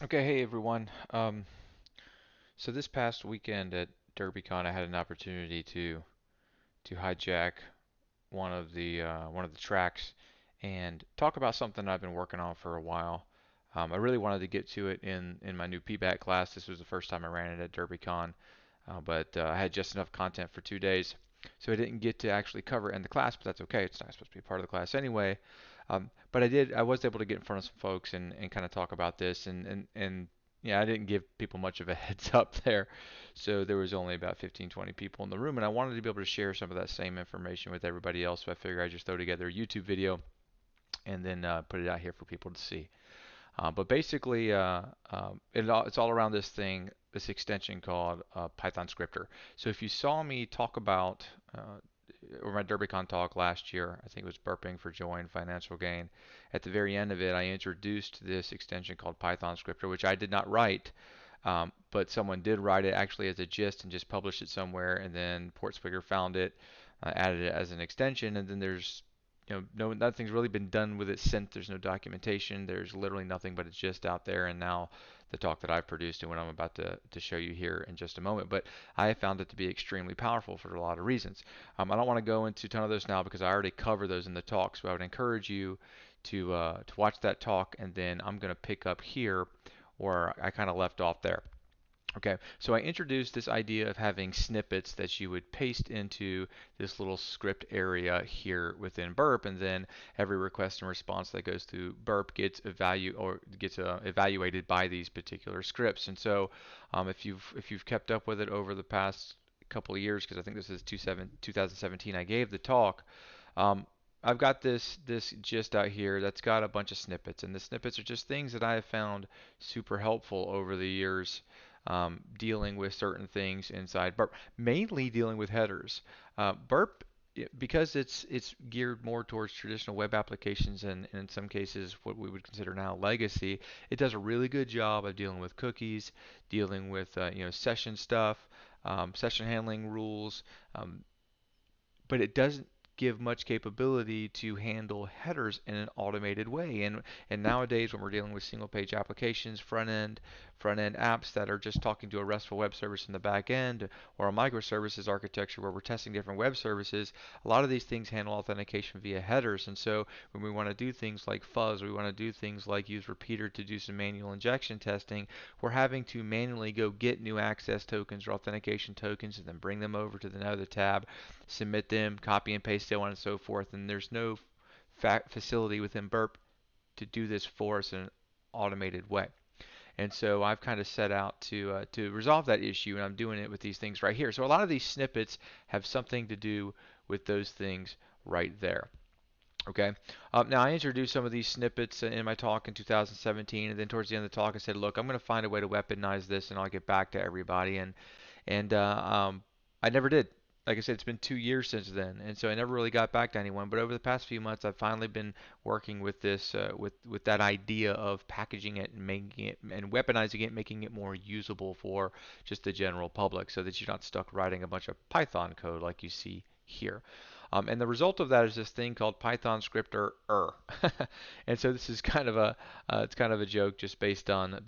Okay, hey everyone. So this past weekend at DerbyCon, I had an opportunity to hijack one of the tracks and talk about something I've been working on for a while. I really wanted to get to it in my new PBAC class. This was the first time I ran it at DerbyCon, but I had just enough content for 2 days, so I didn't get to actually cover it in the class. But that's okay. It's not supposed to be part of the class anyway. But I was able to get in front of some folks and kind of talk about this and yeah, I didn't give people much of a heads up there. So there was only about 15, 20 people in the room, and I wanted to be able to share some of that same information with everybody else. So I figured I'd just throw together a YouTube video and then put it out here for people to see. But basically, it's all around this extension called PyScripter. So if you saw me talk about or my DerbyCon talk last year, I think it was burping for joy and financial gain. At the very end of it, I introduced this extension called PyScripter, which I did not write, but someone did write it actually as a gist and just published it somewhere, and then PortSwigger found it, added it as an extension, and then there's nothing's really been done with it since. There's no documentation. There's literally nothing but it's just out there. And now the talk that I've produced and what I'm about to show you here in just a moment. But I have found it to be extremely powerful for a lot of reasons. I don't want to go into a ton of those now because I already cover those in the talk. So I would encourage you to watch that talk, and then I'm going to pick up here where I kind of left off there. Okay, so I introduced this idea of having snippets that you would paste into this little script area here within Burp, and then every request and response that goes through Burp gets evaluated by these particular scripts. And so, if you've kept up with it over the past couple of years, because I think this is 2017, I gave the talk. Um, I've got this gist out here that's got a bunch of snippets, and the snippets are just things that I have found super helpful over the years, dealing with certain things inside Burp, mainly dealing with headers. Burp, because it's geared more towards traditional web applications and in some cases what we would consider now legacy, it does a really good job of dealing with cookies, dealing with session stuff, session handling rules, um, but it doesn't give much capability to handle headers in an automated way. And nowadays, when we're dealing with single page applications, front end apps that are just talking to a RESTful web service in the back end, or a microservices architecture where we're testing different web services, a lot of these things handle authentication via headers. And so when we want to do things like fuzz, we want to do things like use repeater to do some manual injection testing, we're having to manually go get new access tokens or authentication tokens and then bring them over to another tab, submit them, copy and paste, so on and so forth. And there's no facility within Burp to do this for us in an automated way. And so I've kind of set out to resolve that issue, and I'm doing it with these things right here. So a lot of these snippets have something to do with those things right there. Okay. Now I introduced some of these snippets in my talk in 2017, and then towards the end of the talk, I said, "Look, I'm going to find a way to weaponize this, and I'll get back to everybody." And I never did. Like I said, it's been 2 years since then, and so I never really got back to anyone. But over the past few months, I've finally been working with this, with that idea of packaging it and making it and weaponizing it, making it more usable for just the general public, so that you're not stuck writing a bunch of Python code like you see here. And the result of that is this thing called PyScripter-er. And so this is kind of it's kind of a joke just based on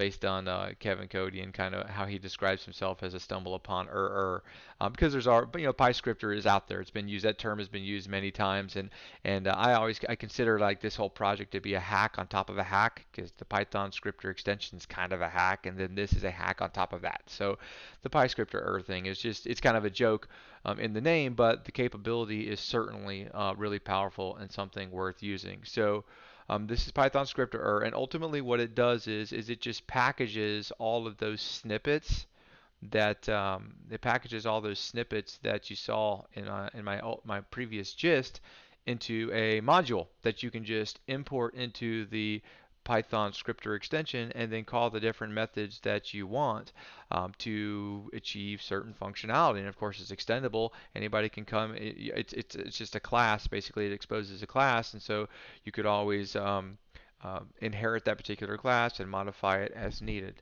Kevin Cody and kind of how he describes himself as a stumble upon because PyScripter is out there. It's been used. That term has been used many times, and I consider like this whole project to be a hack on top of a hack, because the Python scripter extension is kind of a hack, and then this is a hack on top of that. So the PyScripter-er thing is just, it's kind of a joke in the name, but the capability is certainly really powerful and something worth using. So this is PyScripter-er, and ultimately what it does is it just packages all of those snippets that it packages all those snippets that you saw in my previous gist into a module that you can just import into the Python scripter extension and then call the different methods that you want to achieve certain functionality. And of course, it's extendable. Anybody can come. It's just a class. Basically, it exposes a class, and so you could always inherit that particular class and modify it as needed.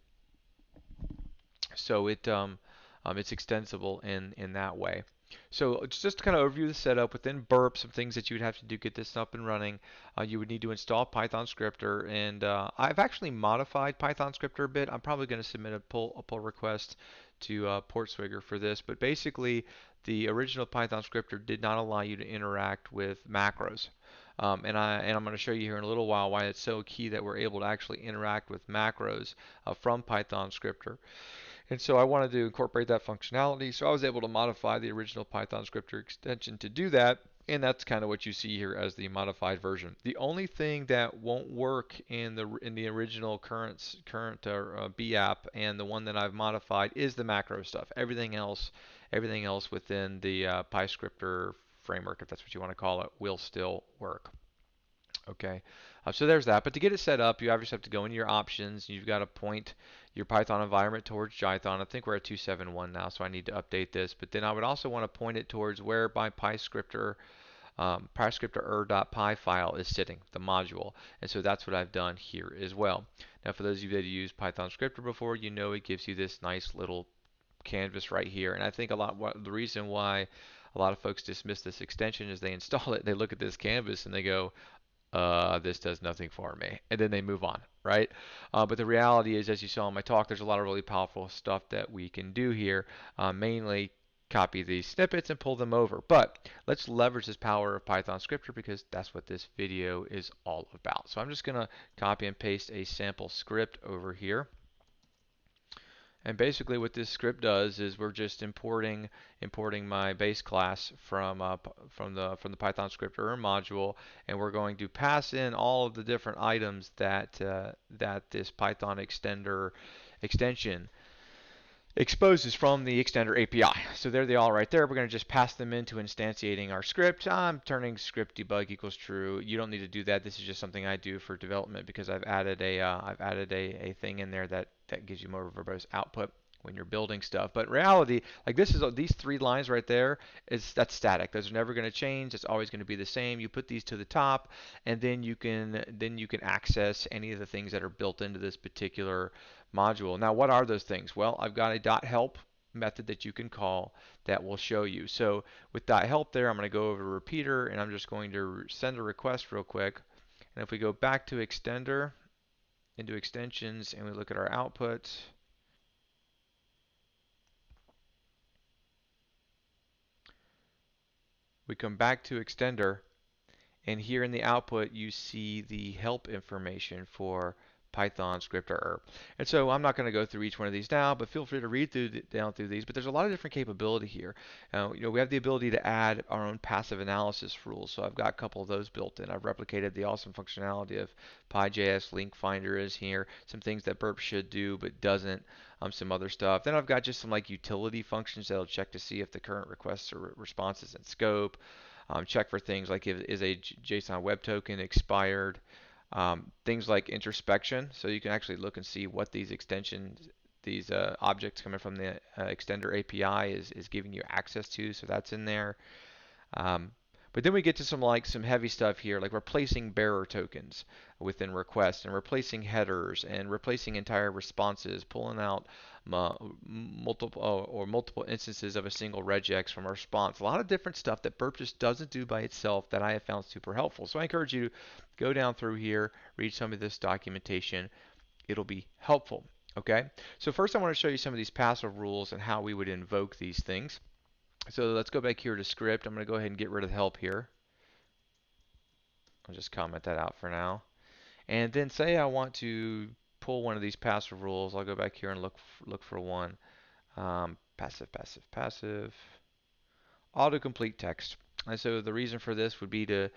So it's extensible in that way. So just to kind of overview the setup within Burp, some things that you would have to do get this up and running. You would need to install Python Scripter, and I've actually modified Python Scripter a bit. I'm probably going to submit a pull request to Portswigger for this, but basically the original Python Scripter did not allow you to interact with macros. And I'm going to show you here in a little while why it's so key that we're able to actually interact with macros from Python Scripter. And so I wanted to incorporate that functionality. So I was able to modify the original Python scripter extension to do that. And that's kind of what you see here as the modified version. The only thing that won't work in the original current B app and the one that I've modified is the macro stuff. Everything else within the PyScripter framework, if that's what you want to call it, will still work. Okay, so there's that. But to get it set up, you obviously have to go into your options. You've got to point your Python environment towards Jython. I think we're at 271 now, so I need to update this. But then I would also want to point it towards where my PyScripter-er.py file is sitting, the module. And so that's what I've done here as well. Now, for those of you that have used Python Scripter before, you know it gives you this nice little canvas right here. And I think the reason why a lot of folks dismiss this extension is they install it, they look at this canvas, and they go, this does nothing for me, and then they move on, right? But the reality is, as you saw in my talk, there's a lot of really powerful stuff that we can do here, mainly copy these snippets and pull them over. But let's leverage this power of Python Scripter because that's what this video is all about. So I'm just going to copy and paste a sample script over here. And basically what this script does is we're just importing my base class from the Python script-er module, and we're going to pass in all of the different items that this Python extension exposes from the extender API. So there they all right there. We're going to just pass them into instantiating our script. I'm turning script debug equals true. You don't need to do that. This is just something I do for development because I've added a thing in there that gives you more verbose output when you're building stuff. But in reality, like these 3 lines right there, that's static. Those are never going to change. It's always going to be the same. You put these to the top, and then you can access any of the things that are built into this particular module. Now, what are those things? Well, I've got a .help method that you can call that will show you. So with .help there, I'm going to go over to repeater, and I'm just going to send a request real quick. And if we go back to extender, into extensions, and we look at our output, we come back to extender, and here in the output you see the help information for Python script-er. And so I'm not going to go through each one of these now, but feel free to read down through these. But there's a lot of different capability here. We have the ability to add our own passive analysis rules. So I've got a couple of those built in. I've replicated the awesome functionality of PyJS link finder is here. Some things that Burp should do but doesn't. Some other stuff. Then I've got just some like utility functions that'll check to see if the current requests or responses in scope. Check for things like is a JSON web token expired. Things like introspection, so you can actually look and see what these objects coming from the extender API is giving you access to. So that's in there. But then we get to some heavy stuff here, like replacing bearer tokens within requests and replacing headers and replacing entire responses, pulling out multiple instances of a single regex from a response. A lot of different stuff that Burp just doesn't do by itself that I have found super helpful. So I encourage you to go down through here, read some of this documentation. It'll be helpful. Okay, so first I want to show you some of these passive rules and how we would invoke these things. So let's go back here to script. I'm going to go ahead and get rid of help here. I'll just comment that out for now. And then say I want to pull one of these passive rules. I'll go back here and look for one. Passive. Autocomplete text. And so the reason for this would be to,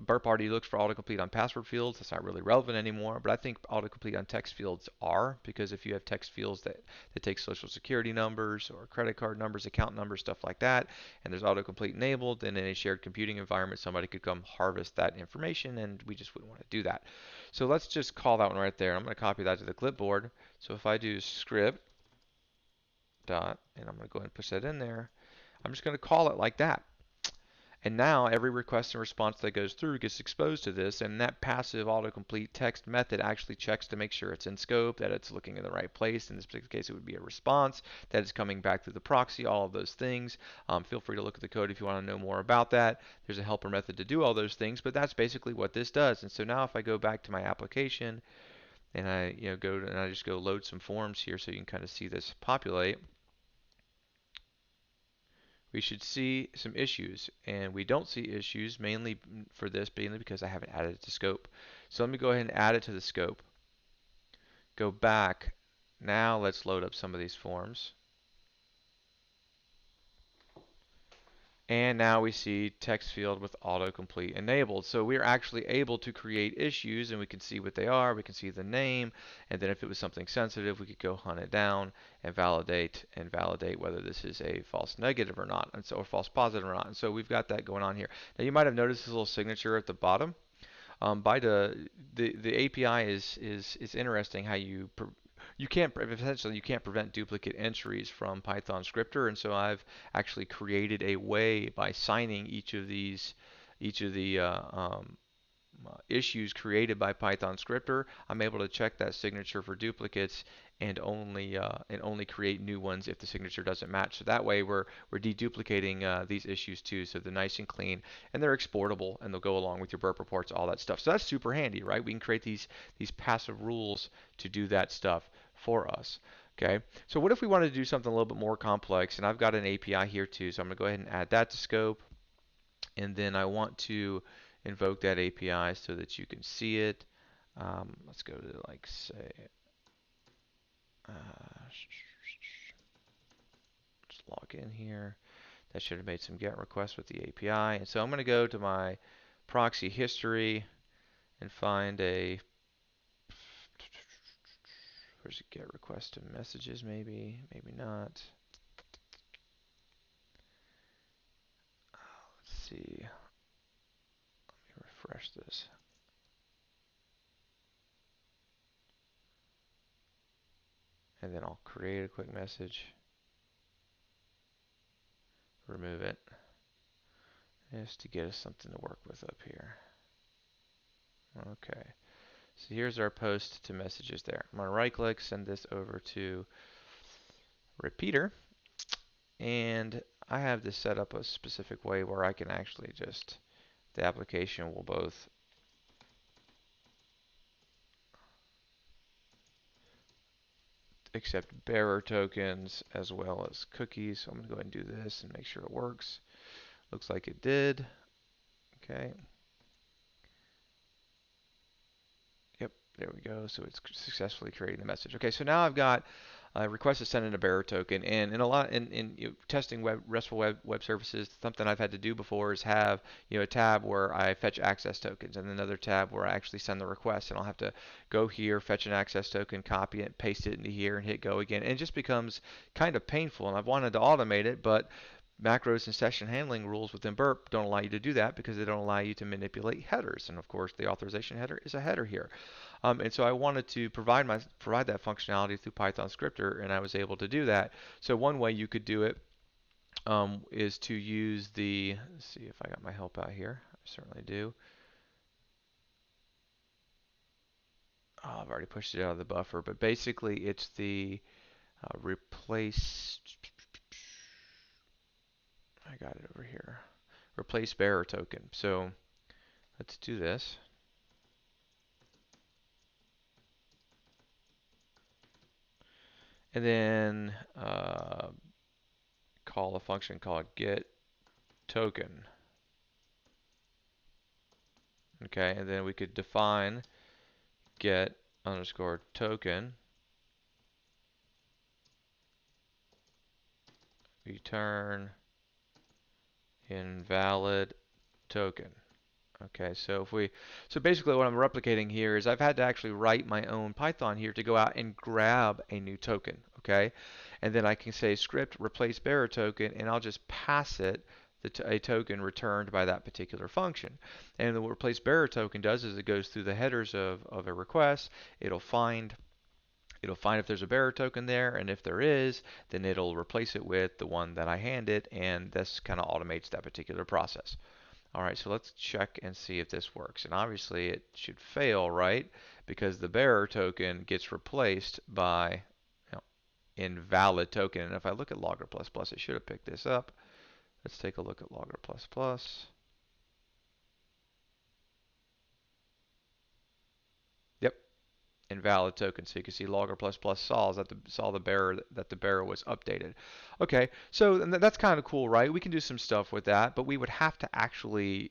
Burp already looks for autocomplete on password fields. That's not really relevant anymore, but I think autocomplete on text fields are, because if you have text fields that take social security numbers or credit card numbers, account numbers, stuff like that, and there's autocomplete enabled, then in a shared computing environment, somebody could come harvest that information, and we just wouldn't want to do that. So let's just call that one right there. I'm going to copy that to the clipboard. So if I do script dot, and I'm going to go ahead and push that in there, I'm just going to call it like that. And now every request and response that goes through gets exposed to this, and that passive autocomplete text method actually checks to make sure it's in scope, that it's looking in the right place. In this particular case, it would be a response, that it's coming back through the proxy, all of those things. Feel free to look at the code if you want to know more about that. There's a helper method to do all those things, but that's basically what this does. And so now if I go back to my application and I I just go load some forms here so you can kind of see this populate, we should see some issues, and we don't see issues mainly for this mainly because I haven't added it to scope. So let me go ahead and add it to the scope. Go back. Now let's load up some of these forms. And now we see text field with autocomplete enabled. So we're actually able to create issues, and we can see what they are. We can see the name, and then if it was something sensitive, we could go hunt it down and validate whether this is a false negative or not, and so or false positive or not. And so we've got that going on here. Now you might have noticed this little signature at the bottom. By the API is interesting how you can't essentially you can't prevent duplicate entries from Python scripter, and so I've actually created a way by signing each of the issues created by Python scripter. I'm able to check that signature for duplicates and only create new ones if the signature doesn't match. So that way we're deduplicating these issues too, so they're nice and clean and they're exportable and they'll go along with your burp reports, all that stuff. So that's super handy, right? We can create these passive rules to do that stuff for us. Okay, so what if we wanted to do something a little bit more complex? And I've got an API here too, so I'm going to go ahead and add that to scope, and then I want to invoke that API so that you can see it. Let's go to like say, let's log in here. That should have made some GET requests with the API. And so I'm going to go to my proxy history and find a, where's a GET request to messages maybe, maybe not. Let's see, let me refresh this. And then I'll create a quick message, remove it, just to get us something to work with up here. Okay, so here's our post to messages there. I'm going to right click, send this over to repeater, and I have this set up a specific way where I can actually just, the application will both accept bearer tokens as well as cookies. So I'm going to go ahead and do this and make sure it works. Looks like it did. Okay. Yep, there we go. So it's successfully creating the message. Okay, so now I've got a request to send in a bearer token, and in testing RESTful web services, something I've had to do before is have a tab where I fetch access tokens, and another tab where I actually send the request, and I'll have to go here, fetch an access token, copy it, paste it into here, and hit go again, and it just becomes kind of painful. And I've wanted to automate it, but macros and session handling rules within Burp don't allow you to do that because they don't allow you to manipulate headers. And of course, the authorization header is a header here. And so I wanted to provide that functionality through Python scripter, and I was able to do that. So one way you could do it is to use the, let's see if I got my help out here. I certainly do. Oh, I've already pushed it out of the buffer, but basically it's the replace. I got it over here. Replace bearer token. So let's do this. And then call a function called get token. Okay, and then we could define get underscore token, return invalid token. Okay, so basically what I'm replicating here is I've had to actually write my own Python here to go out and grab a new token, okay? And then I can say script replace bearer token, and I'll just pass it a token returned by that particular function. And the replace bearer token does is it goes through the headers of a request. It'll find It'll find if there's a bearer token there, and if there is, then it'll replace it with the one that I handed, and this kind of automates that particular process. All right, so let's check and see if this works. And obviously it should fail, right? Because the bearer token gets replaced by invalid token. And if I look at Logger++, it should have picked this up. Let's take a look at Logger++. Yep, invalid token. So you can see Logger++ saw the bearer that the bearer was updated. Okay, so that's kind of cool, right? We can do some stuff with that, but we would have to actually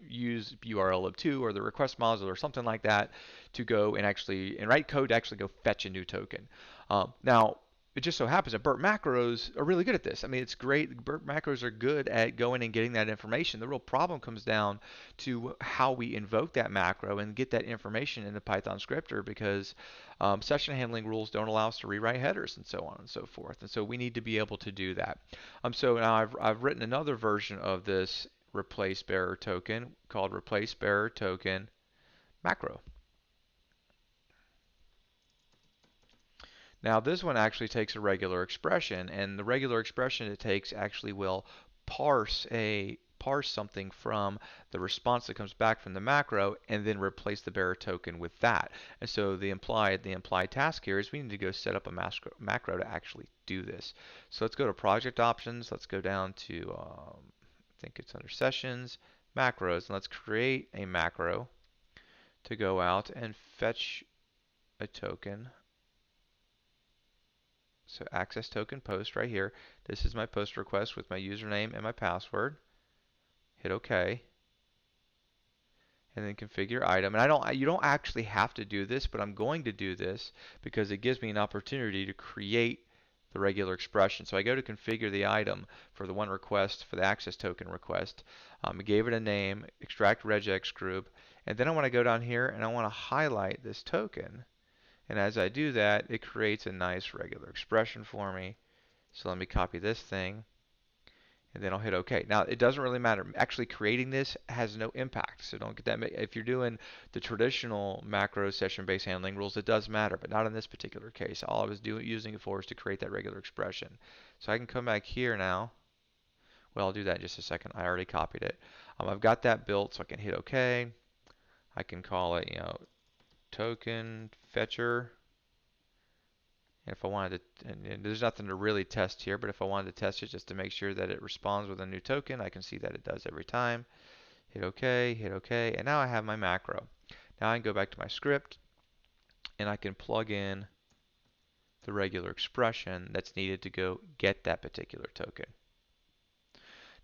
use URLlib2 or the request module or something like that to go and write code to actually go fetch a new token. Now, it just so happens that BERT macros are really good at this. I mean, it's great. BERT macros are good at going and getting that information. The real problem comes down to how we invoke that macro and get that information into Python scripter, because session handling rules don't allow us to rewrite headers and so on and so forth. And so we need to be able to do that. So now I've written another version of this replace bearer token called ReplacebearerToken macro. Now this one actually takes a regular expression, and the regular expression it takes actually will parse something from the response that comes back from the macro and then replace the bearer token with that. And so the implied task here is we need to go set up a macro to actually do this. So let's go to project options. Let's go down to I think it's under sessions, macros, and let's create a macro to go out and fetch a token. So access token post right here. This is my post request with my username and my password. Hit OK. And then configure item. And you don't actually have to do this, but I'm going to do this because it gives me an opportunity to create the regular expression. So I go to configure the item for the one request, for the access token request. I gave it a name, extract regex group, and then I want to go down here and I want to highlight this token. And as I do that, it creates a nice regular expression for me. So let me copy this thing, and then I'll hit OK. Now, it doesn't really matter. Actually, creating this has no impact. So don't get that. If you're doing the traditional macro session-based handling rules, it does matter, but not in this particular case. All I was using it for is to create that regular expression. So I can come back here now. Well, I'll do that in just a second. I already copied it. I've got that built, so I can hit OK. I can call it, token fetcher. And if I wanted to, and there's nothing to really test here, but if I wanted to test it just to make sure that it responds with a new token, I can see that it does every time. Hit OK, and now I have my macro. Now I can go back to my script, and I can plug in the regular expression that's needed to go get that particular token.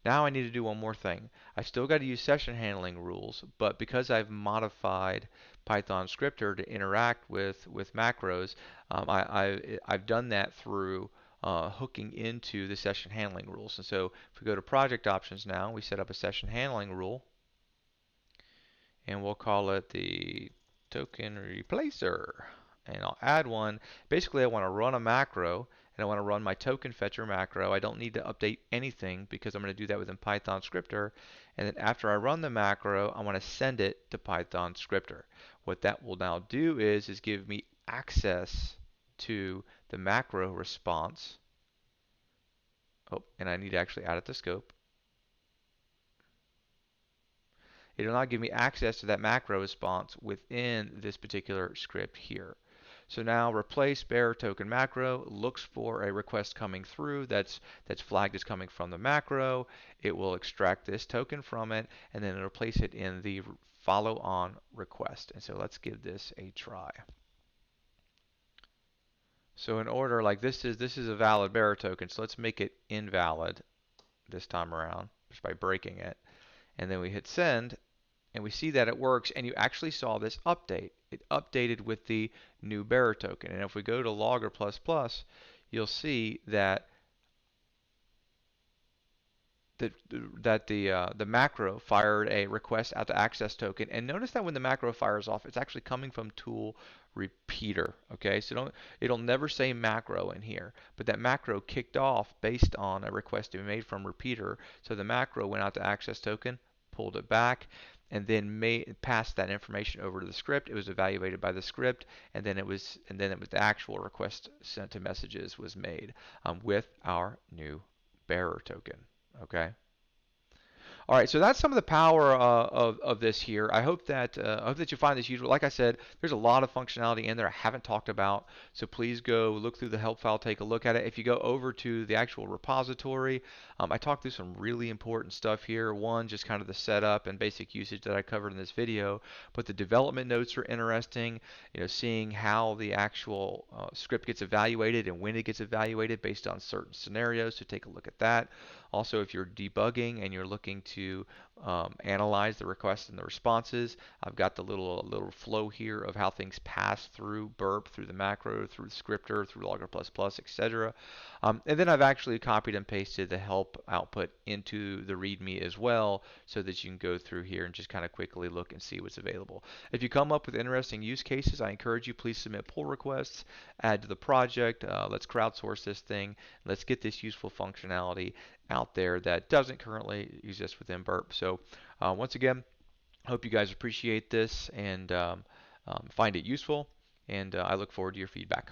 Now I need to do one more thing. I still got to use session handling rules, but because I've modified Python scripter to interact with macros, I've done that through hooking into the session handling rules. And so if we go to project options now, we set up a session handling rule, and we'll call it the token replacer. And I'll add one. Basically, I want to run a macro, and I want to run my token fetcher macro. I don't need to update anything because I'm going to do that within Python scripter. And then after I run the macro, I want to send it to Python scripter. What that will now do is give me access to the macro response. Oh, and I need to actually add it to scope. It will now give me access to that macro response within this particular script here. So now replace bearer token macro looks for a request coming through that's flagged as coming from the macro. It will extract this token from it, and then it'll place it in the follow on request. And so let's give this a try. So in order, like this is a valid bearer token, so let's make it invalid this time around just by breaking it. And then we hit send, and we see that it works, and you actually saw this update. It updated with the new bearer token. And if we go to Logger++, you'll see that the macro fired a request out to access token. And notice that when the macro fires off, it's actually coming from tool repeater. Okay, so it'll never say macro in here, but that macro kicked off based on a request we made from repeater. So the macro went out to access token, pulled it back. and then passed that information over to the script. It was evaluated by the script, and then it was the actual request sent to messages was made with our new bearer token. Okay. All right, so that's some of the power of this here. I hope that you find this useful. Like I said, there's a lot of functionality in there I haven't talked about, so please go look through the help file, take a look at it. If you go over to the actual repository, I talked through some really important stuff here. One, just kind of the setup and basic usage that I covered in this video, but the development notes are interesting. You know, seeing how the actual script gets evaluated and when it gets evaluated based on certain scenarios. So take a look at that. Also, if you're debugging and you're looking to analyze the requests and the responses, I've got the little flow here of how things pass through burp, through the macro, through the scripter, through logger++, etc. And then I've actually copied and pasted the help output into the README as well, so that you can go through here and just kind of quickly look and see what's available. If you come up with interesting use cases, I encourage you, please submit pull requests, add to the project. Let's crowdsource this thing. Let's get this useful functionality out there that doesn't currently exist within Burp. So once again, hope you guys appreciate this and find it useful, and I look forward to your feedback.